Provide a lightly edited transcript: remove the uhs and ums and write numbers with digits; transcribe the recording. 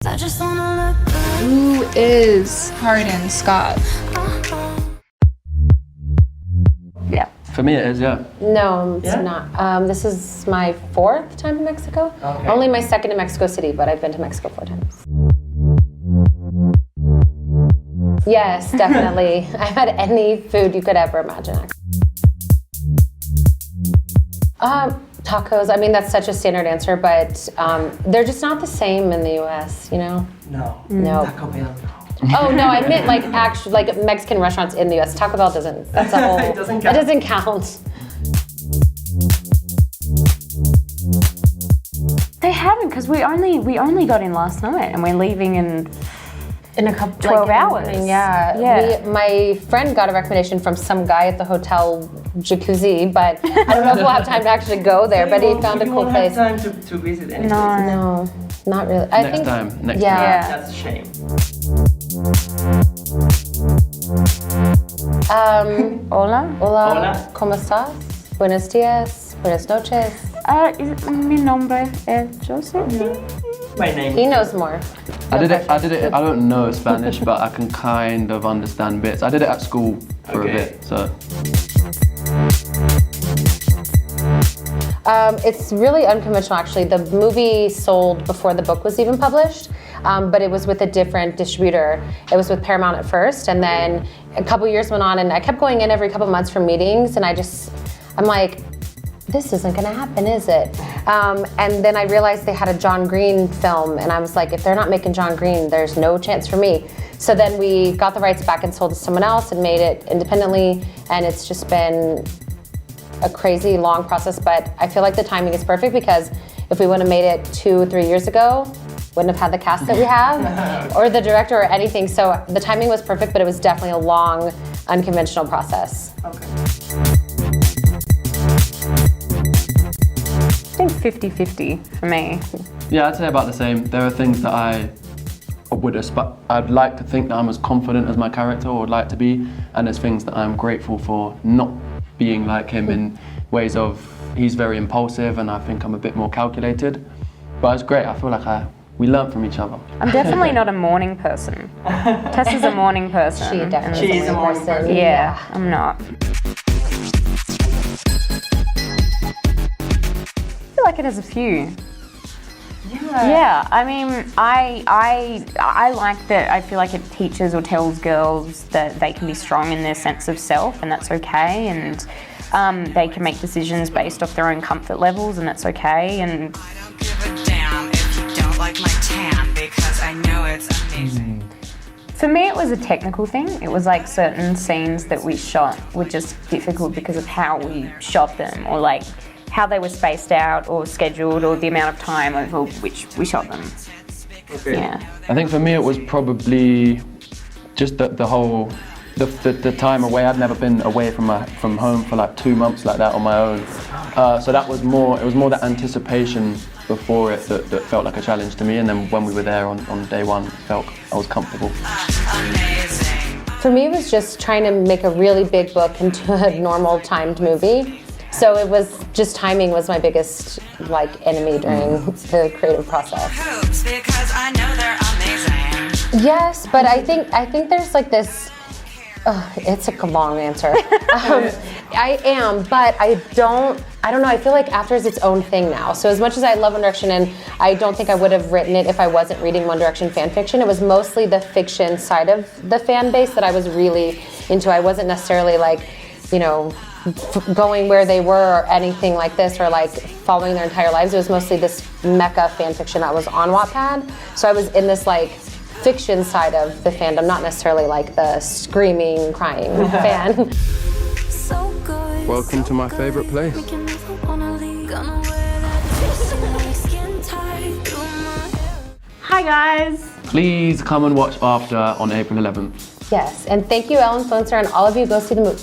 Who is Harden Scott? Yeah. For me it is, yeah. No, it's not. This is my 4th time in Mexico. Okay. Only my 2nd in Mexico City, but I've been to Mexico 4 times. Yes, definitely. I've had any food you could ever imagine. Tacos, I mean, that's such a standard answer, but they're just not the same in the US, you know? No. Taco Bell. Oh, no, I meant like actual, like Mexican restaurants in the US. Taco Bell doesn't, that's a whole, It doesn't count. It doesn't count. They haven't, because we only got in last night and we're leaving in a couple 12 hours. Yeah. My friend got a recommendation from some guy at the hotel jacuzzi, but I don't know if we'll have time to actually go there, but he found a cool place. You won't have time to visit any place. No, not really. Next time. Yeah. That's a shame. Hola. Hola. ¿Cómo estás? Buenos días, buenas noches. Mi nombre es Joseph. My name. He knows more. I did it, I don't know Spanish, but I can kind of understand bits. I did it at school for a bit, so. It's really unconventional, actually. The movie sold before the book was even published, but it was with a different distributor. It was with Paramount at first, and then a couple years went on, and I kept going in every couple months for meetings, and I'm like, this isn't gonna happen, is it? And then I realized they had a John Green film, and I was like, if they're not making John Green, there's no chance for me. So then we got the rights back and sold to someone else and made it independently, and it's just been a crazy long process, but I feel like the timing is perfect because if we would have made it 2 or 3 years ago, wouldn't have had the cast that we have, or the director or anything. So the timing was perfect, but it was definitely a long, unconventional process. Okay. I think 50-50 for me. Yeah, I'd say about the same. There are things that I'd like to think that I'm as confident as my character or would like to be, and there's things that I'm grateful for not being like him in ways of he's very impulsive and I think I'm a bit more calculated. But it's great, I feel like we learn from each other. I'm definitely not a morning person. Tess is a morning person. She definitely is a morning person. Yeah, I'm not. I feel like it has a few. Yeah, I mean, I like that. I feel like it teaches or tells girls that they can be strong in their sense of self, and that's okay, and they can make decisions based off their own comfort levels, and that's okay. And I don't give a damn if you don't like my tan because I know it's amazing. For me, it was a technical thing. It was like certain scenes that we shot were just difficult because of how we shot them, or like how they were spaced out or scheduled, or the amount of time over which we shot them. Okay. Yeah. I think for me it was probably just the whole time away. I'd never been away from home for like 2 months like that on my own. So that was more. It was more that anticipation before it that felt like a challenge to me. And then when we were there on day one, it felt I was comfortable. Amazing. For me, it was just trying to make a really big book into a normal timed movie. So it was just timing was my biggest enemy during the creative process. Hoops because I know they're amazing. Yes, but I think there's like this. It's a long answer. I am, but I don't know. I feel like After is its own thing now. So as much as I love One Direction, and I don't think I would have written it if I wasn't reading One Direction fan fiction, it was mostly the fiction side of the fan base that I was really into. I wasn't necessarily going where they were or anything like this, or like following their entire lives. It was mostly this mecha fan fiction that was on Wattpad. So I was in this fiction side of the fandom, not necessarily like the screaming, crying fan. Welcome to my favorite place. Hi guys. Please come and watch After on April 11th. Yes, and thank you, Elle Influencer, and all of you go see the movie.